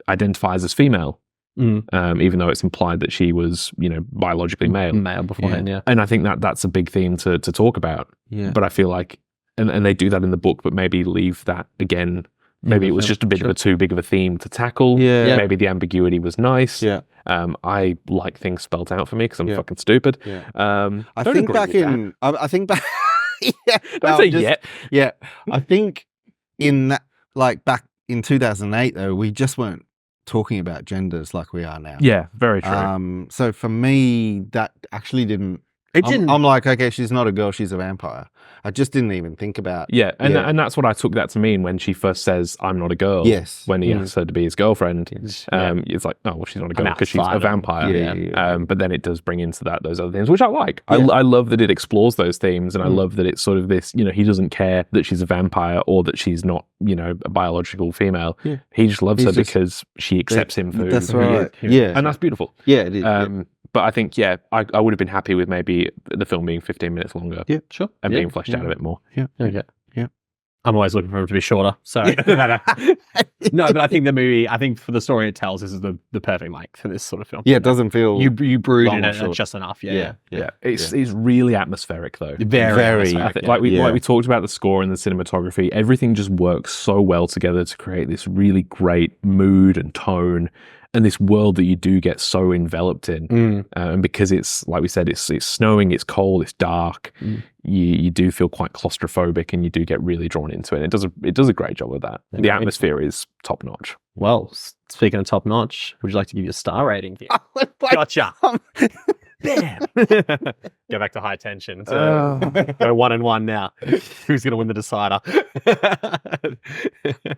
identifies as female, even though it's implied that she was, biologically male beforehand. Yeah. And I think that's a big theme to talk about. Yeah. But I feel like, and they do that in the book, but maybe leave that again. Maybe it was just a bit of a too big of a theme to tackle. Yeah. Maybe the ambiguity was nice. Yeah. I like things spelled out for me because I'm fucking stupid. Yeah. I think back. Don't say yet. Yeah. I think in that, like back in 2008 though, we just weren't talking about genders like we are now. Yeah, very true. So for me, that actually didn't. I'm like, okay, she's not a girl, she's a vampire. I just didn't even think about. Yeah, and that's what I took that to mean when she first says, "I'm not a girl." Yes. When he asks her to be his girlfriend, it's like, oh, well, she's not a girl because she's a vampire. But then it does bring into those other things, which I like. Yeah. I love that it explores those themes, and I love that it's sort of this. He doesn't care that she's a vampire or that she's not, a biological female. Yeah. He just loves her because she accepts him for who right. he is. Yeah, and that's beautiful. Yeah, it is. But I think, I would have been happy with maybe the film being 15 minutes longer. Yeah, sure. And being fleshed out a bit more. Yeah. Okay. Yeah. I'm always looking for it to be shorter. So no, but I think the movie, for the story it tells, this is the perfect length for this sort of film. Yeah, it doesn't feel you brood in it just enough. Yeah. It's really atmospheric though. Very like we talked about the score and the cinematography. Everything just works so well together to create this really great mood and tone. And this world that you do get so enveloped in, and because it's like we said, it's snowing, it's cold, it's dark. You do feel quite claustrophobic, and you do get really drawn into it. And it does a great job of that. Okay. The atmosphere is top notch. Well, speaking of top notch, would you like to give you a star rating here? Gotcha. Bam. Go back to high tension. So go 1-1 now. Who's going to win the decider?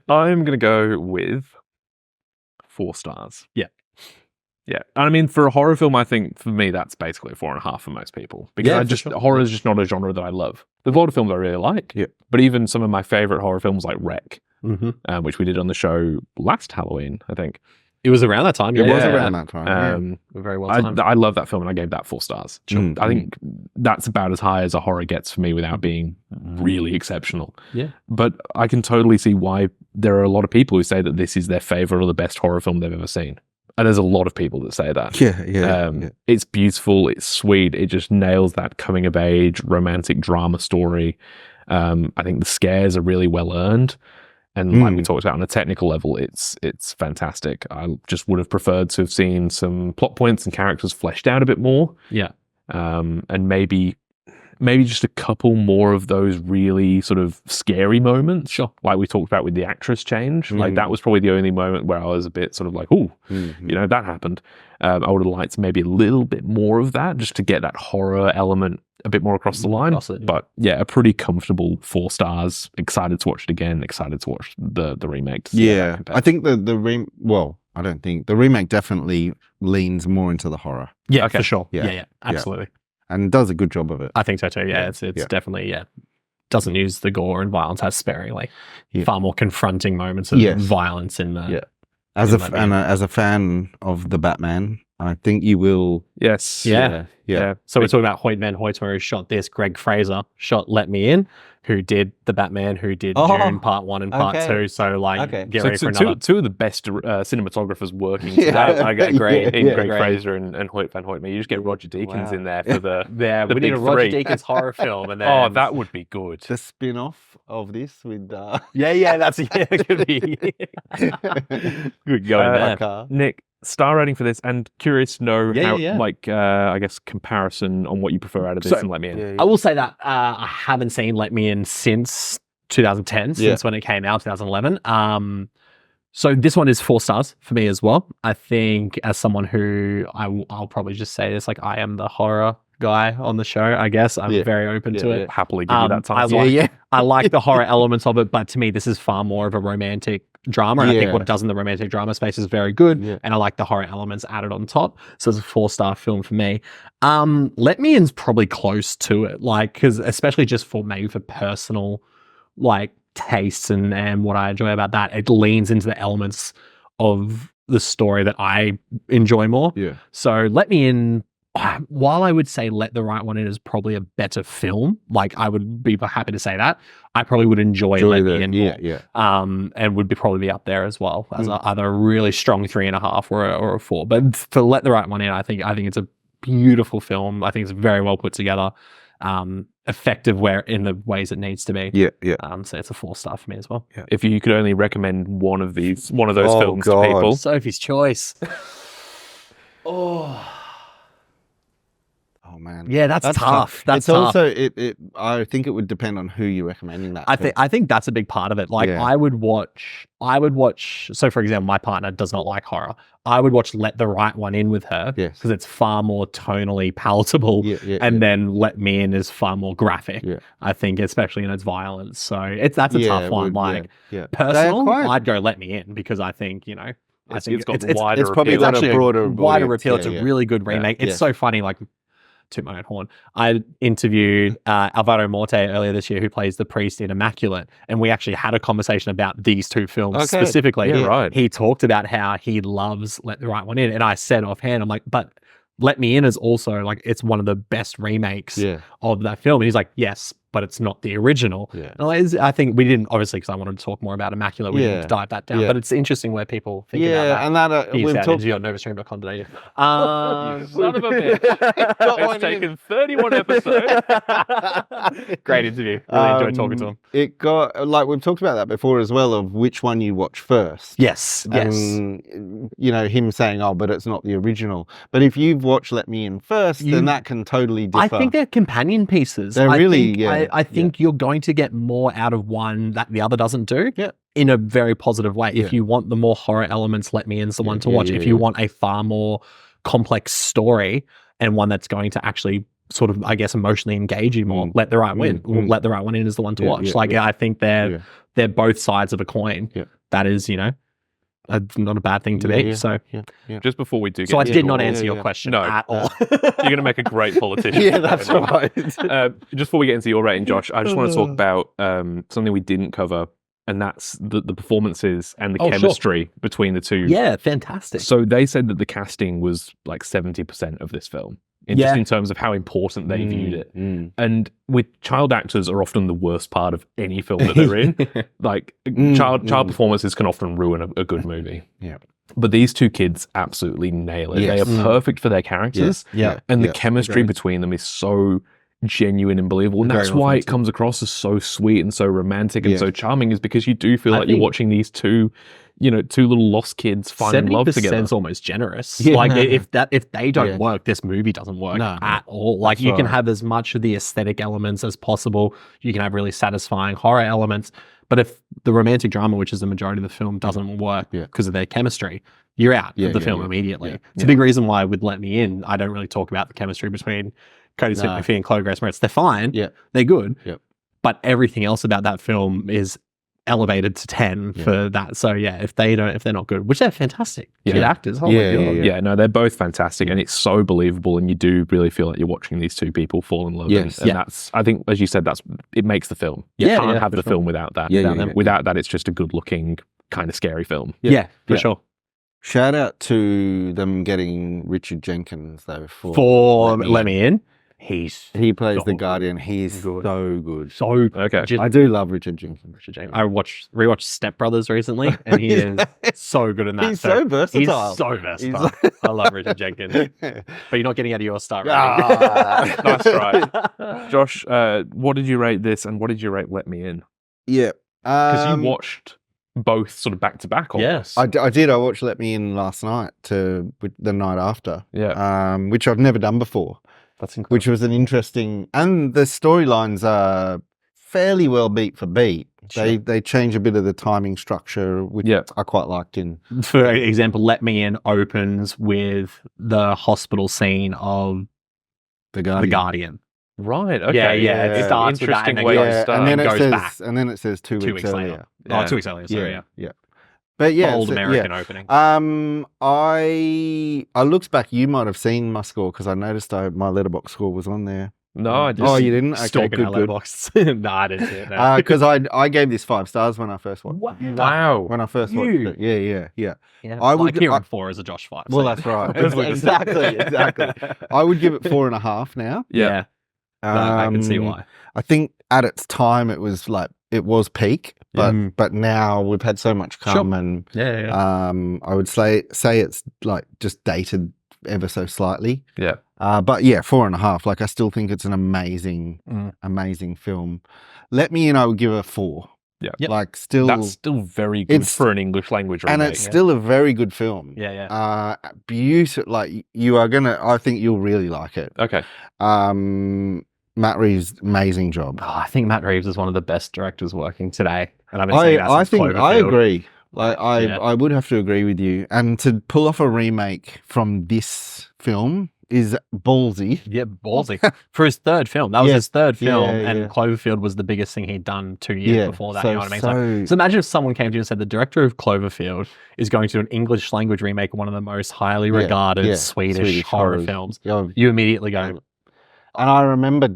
I'm going to go with 4 stars. Yeah. I mean, for a horror film, I think for me that's basically 4.5 for most people, because horror is just not a genre that I love. There's a lot of films I really like, but even some of my favorite horror films like Wreck, which we did on the show last Halloween, I think. It was around that time. It was around that time. Very well timed. I love that film, and I gave that 4 stars. I think that's about as high as a horror gets for me without being really exceptional. Yeah. But I can totally see why there are a lot of people who say that this is their favorite or the best horror film they've ever seen. And there's a lot of people that say that. Yeah. It's beautiful. It's sweet. It just nails that coming of age, romantic drama story. I think the scares are really well earned. And like we talked about on a technical level, it's fantastic. I just would have preferred to have seen some plot points and characters fleshed out a bit more. Yeah. And maybe maybe just a couple more of those really sort of scary moments. Sure. Like we talked about with the actress change. Like that was probably the only moment where I was a bit sort of like, oh, that happened. I would have liked maybe a little bit more of that just to get that horror element a bit more across the line. But yeah, a pretty comfortable 4 stars. Excited to watch it again. Excited to watch the remake. Yeah. I think I don't think the remake definitely leans more into the horror. Yeah, okay. For sure. Yeah, absolutely. And does a good job of it. I think so too. Yeah, it's definitely, doesn't use the gore and violence as sparingly. Far more confronting moments of violence in the... As a fan of the Batman, I think you will... Yes. Yeah. So we're talking about Hoyt Van Hoytema, who shot this. Greg Fraser shot Let Me In, who did The Batman, who did Dune Part 1 and Part 2. So get ready for another... Two of the best cinematographers working today. I agree. In Greg Fraser and Hoyt Van Hoytema. You just get Roger Deakins in there for the we need a Roger Deakins horror film. And then... Oh, that would be good. The spin-off of this with... it could be... Good going there. Nick, star rating for this, and curious to know how, I guess, comparison on what you prefer out of this and Let Me In. I will say that I haven't seen Let Me In since 2010, since when it came out, 2011. So this one is 4 stars for me as well. I think as someone who, I'll probably just say this, like I am the horror guy on the show, I guess. I'm very open to it. Happily give you that time. I like the horror elements of it, but to me, this is far more of a romantic drama. And I think what it does in the romantic drama space is very good. And I like the horror elements added on top. So it's a 4-star film for me. Let Me In's probably close to it. Like, because especially just for personal, like, tastes and what I enjoy about that, it leans into the elements of the story that I enjoy more. So Let Me In, while I would say Let the Right One In is probably a better film, like I would be happy to say that, I probably would enjoy Let Me In more. And would probably be up there as well as either a really strong 3.5 or a 4. But for Let the Right One In, I think it's a beautiful film. I think it's very well put together, effective in the ways it needs to be. So it's a 4-star for me as well. If you could only recommend one of those films to people, Sophie's Choice. Oh man, that's tough. That's tough. Also, I think it would depend on who you're recommending that. I think that's a big part of it. Like I would watch. So for example, my partner does not like horror. I would watch Let the Right One In with her because it's far more tonally palatable, and then Let Me In is far more graphic. I think, especially in its violence. So that's a tough one. Personal, I'd go Let Me In because I think I think it's wider. It's probably got a broader appeal. It's a really good remake. It's so funny. Like, toot my own horn, I interviewed Alvaro Morte earlier this year, who plays the priest in Immaculate, and we actually had a conversation about these 2 films specifically. He talked about how he loves Let the Right One In, and I said offhand, I'm like, but Let Me In is also like, it's one of the best remakes of that film. And he's like, yes, but it's not the original. And I think we didn't, obviously, because I wanted to talk more about Immaculate, we didn't dive that down. But it's interesting where people think about that. And that we've talked on novastream.com today. Son of a bitch. It's taken 31 episodes. Great interview. Really enjoyed talking to him. It got, like, we've talked about that before as well, of which one you watch first. Yes. And, him saying, but it's not the original. But if you've watched Let Me In first, then that can totally differ. I think they're companion pieces. They're really, I think you're going to get more out of one that the other doesn't do in a very positive way. If you want the more horror elements, Let Me In's the one to watch. If you want a far more complex story and one that's going to actually sort of, I guess, emotionally engage you more, Let the Right Let the Right One In is the one to watch. I think they're both sides of a coin. That is, not a bad thing to be. So, just before we do get I did not answer your question at all. You're going to make a great politician. That's right. Just before we get into your rating, Josh, I just want to talk about something we didn't cover, and that's the performances and the chemistry between the two. Yeah, fantastic. So they said that the casting was like 70% of this film. Just in terms of how important they viewed it. And with child actors are often the worst part of any film that they're in. Like child performances can often ruin a good movie. But these 2 kids absolutely nail it. They are perfect for their characters. And the chemistry between them is so genuine and believable. And that's why it comes across as so sweet and so romantic and so charming, is because you do feel like you're watching these 2 two little lost kids finding love together. 70% is almost generous. Yeah. Like if they don't Yeah. work, this movie doesn't work No. at all. Like That's you can right. have as much of the aesthetic elements as possible. You can have really satisfying horror elements. But if the romantic drama, which is the majority of the film, doesn't work because of their chemistry, you're out of the film immediately. Yeah. It's a big reason why with Let Me In, I don't really talk about the chemistry between Cody Smith McPhee and Chloe Grace Moretz. They're fine. Yeah. They're good. Yep. But everything else about that film is elevated to 10 for that. So if they're not good, which they're fantastic. Good actors. Oh my God. Yeah, no, they're both fantastic, and it's so believable, and you do really feel like you're watching these two people fall in love. Yes. And that's, I think, as you said, it makes the film. You can't have the film without that. Without that, it's just a good-looking, kind of scary film. Yeah, for sure. Shout out to them getting Richard Jenkins though for Let Me In. He plays the Guardian. He's so good. So okay. I do love Richard Jenkins. I rewatched Step Brothers recently, and he is so good in that. He's so versatile. He's so versatile. I love Richard Jenkins. But you're not getting out of your star rating. Nice try. Josh, what did you rate this, and what did you rate Let Me In? Yeah. Because you watched both sort of back to back. Yes, I did. I watched Let Me In last night the night after. Yeah. Which I've never done before. That's incredible. Which was an interesting, and the storylines are fairly well beat for beat. They change a bit of the timing structure, which I quite liked. For example, Let Me In opens with the hospital scene of The Guardian. Right. Okay. Yeah. It starts with that, and then goes back. And then it says 2 weeks earlier. Oh, 2 weeks earlier. Sorry. Yeah. But yeah, old American opening. I looked back. You might have seen my score because I noticed my letterbox score was on there. No, I didn't. Oh, you didn't? Okay, Stalking our good. letterbox. No, I didn't see it. No. Because I gave this 5 stars when I first watched. Wow. When I first watched it. Yeah. I would give it 4 as a Josh 5. Well, that's right. Exactly. I would give it 4.5 now. Yeah. I can see why. I think at its time it was peak, but now we've had so much come and I would say it's like just dated ever so slightly. Yeah. But yeah, 4.5. Like I still think it's an amazing film. Let Me In, I would give it a 4. Yeah. Like still that's still very good for an English language remake. And it's still a very good film. Yeah. Beautiful. Like I think you'll really like it. Okay. Matt Reeves, amazing job. I think Matt Reeves is one of the best directors working today, and I've been saying that since Cloverfield. I agree. Like I would have to agree with you. And to pull off a remake from this film is ballsy. Yeah, ballsy for his third film. That was his third film, and Cloverfield was the biggest thing he'd done 2 years before that. You know what I mean? So imagine if someone came to you and said the director of Cloverfield is going to do an English language remake of one of the most highly regarded Swedish horror films. You immediately go. And I remember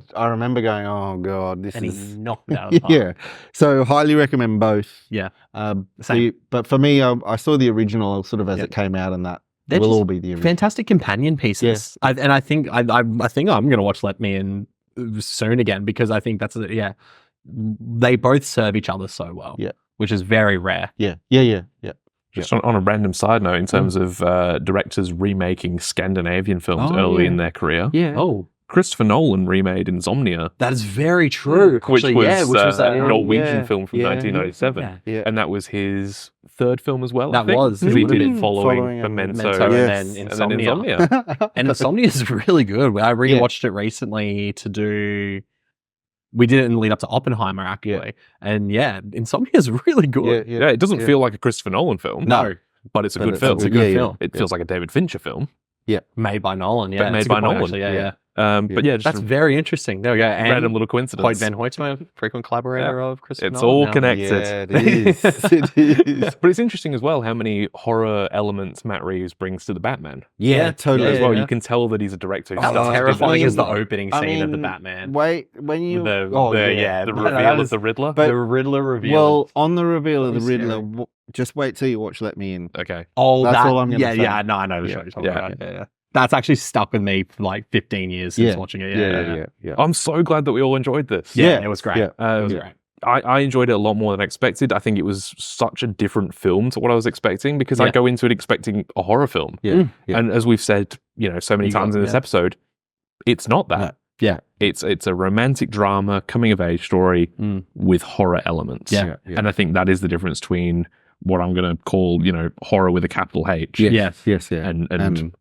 going, oh God, this and is... he knocked it out of the park. Yeah. So highly recommend both. Yeah. But for me, I saw the original sort of as it came out, and that will all be the original. Fantastic companion pieces. Yeah. I think I'm going to watch Let Me In soon again, because I think that's they both serve each other so well. Yeah. Which is very rare. Yeah. Just on a random side note, in terms of directors remaking Scandinavian films early in their career. Yeah. Oh. Christopher Nolan remade Insomnia. That is very true. Which was a Norwegian film from 1997. Yeah. And that was his third film as well. That was. He did it following Memento and then Insomnia. And Insomnia is really good. I rewatched it recently we did it in the lead up to Oppenheimer, actually. And Insomnia is really good. Yeah, it doesn't feel like a Christopher Nolan film. No. But it's a good film. It's a good film. It feels like a David Fincher film. Yeah. Made by Nolan, But made by Nolan. Actually. Yeah. But yeah, just that's very interesting. There we go. And random little coincidence. Hoyt Van Hoytema, frequent collaborator of Christopher It's Nolan all now. connected. Yeah, it is. It is. But it's interesting as well how many horror elements Matt Reeves brings to the Batman. Yeah, totally. As well, you can tell that he's a director. How terrifying is the opening scene of the Batman? Wait, when you the reveal of the Riddler. But, the Riddler reveal. Well, on the reveal of the Riddler, just wait till you watch Let Me In. Okay. Oh, that's all I'm going to say. Yeah, no, I know the show you're talking about. Yeah. That's actually stuck with me for like 15 years since watching it. Yeah. I'm so glad that we all enjoyed this. Yeah, it was great. Yeah. It was great. I enjoyed it a lot more than expected. I think it was such a different film to what I was expecting, because I go into it expecting a horror film. Yeah. And as we've said, so many times in this episode, it's not that. No. Yeah. It's a romantic drama, coming of age story with horror elements. Yeah. And I think that is the difference between what I'm going to call, horror with a capital H. Yes. And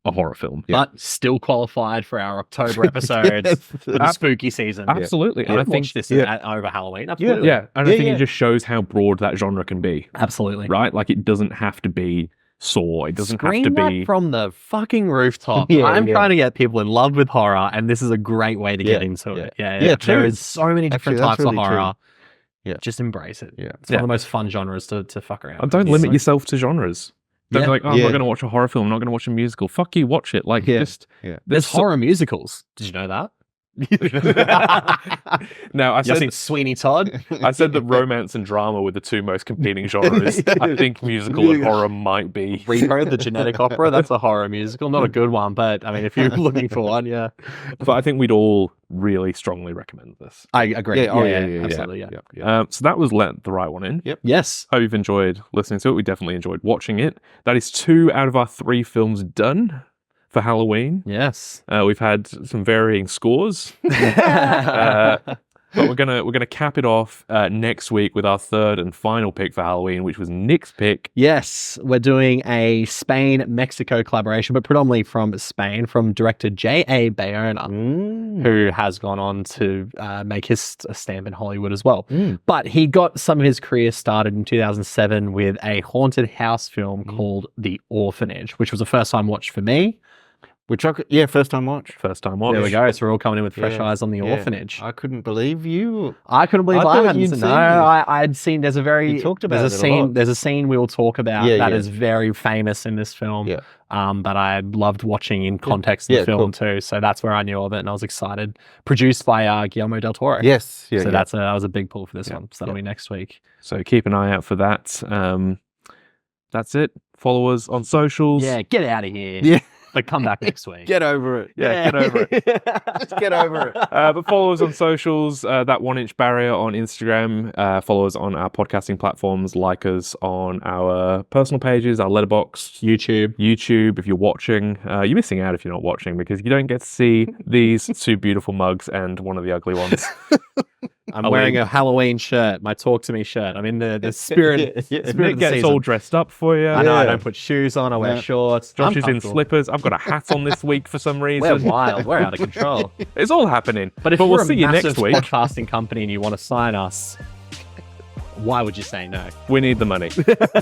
a horror film. But still qualified for our October episodes for the spooky season. Absolutely. And I think this over Halloween. Absolutely. Yeah. And I think it just shows how broad that genre can be. Absolutely. Right? Like, it doesn't have to be Saw. It doesn't have to be from the fucking rooftop. I'm trying to get people in love with horror, and this is a great way to get into it. Yeah. There is so many different types of horror. Yeah, just embrace it. Yeah, it's one of the most fun genres to fuck around. And don't limit yourself to genres. Don't be like, I'm not going to watch a horror film. I'm not going to watch a musical. Fuck you, watch it. Like, there's horror musicals. Did you know that? Now, I seen Sweeney Todd. I said that romance and drama were the two most competing genres. I think musical and horror might be. Ringo, the Genetic Opera, that's a horror musical. Not a good one, but I mean, if you're looking for one, But I think we'd all really strongly recommend this. I agree. Absolutely. So that was Let the Right One In. Yep. Yes. Hope you've enjoyed listening to it. We definitely enjoyed watching it. That is 2 out of our 3 films done for Halloween. Yes. We've had some varying scores. But we're gonna cap it off next week with our 3rd and final pick for Halloween, which was Nick's pick. Yes, we're doing a Spain-Mexico collaboration, but predominantly from Spain, from director J.A. Bayona, who has gone on to make his stamp in Hollywood as well. But he got some of his career started in 2007 with a haunted house film called The Orphanage, which was a first-time watch for me. First time watch. There we go. So we're all coming in with fresh eyes on The Orphanage. I couldn't believe you. I couldn't believe I hadn't seen. No, I'd seen. There's a scene we will talk about that is very famous in this film. Yeah. That I loved watching in context of the film too. So that's where I knew of it, and I was excited. Produced by Guillermo del Toro. Yes. That was a big pull for this one. So that'll be next week. So keep an eye out for that. That's it. Follow us on socials. Yeah. Get out of here. Yeah. But come back next week. Get over it. Yeah, get over it. Just get over it. But follow us on socials, that 1 Inch Barrier on Instagram. Follow us on our podcasting platforms. Like us on our personal pages, our letterbox, YouTube. If you're watching, you're missing out if you're not watching because you don't get to see these 2 beautiful mugs and one of the ugly ones. I'm wearing a Halloween shirt, my Talk to Me shirt. I'm in the spirit. Nick gets all dressed up for you. I know. I don't put shoes on. I wear shorts. Josh is in slippers. I've got a hat on this week for some reason. We're wild. We're out of control. It's all happening. But we'll you're see you next week. Podcasting company and you want to sign us, why would you say no? We need the money.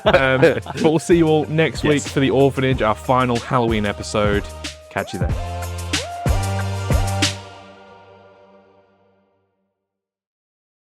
But we'll see you all next week for The Orphanage, our final Halloween episode. Catch you then.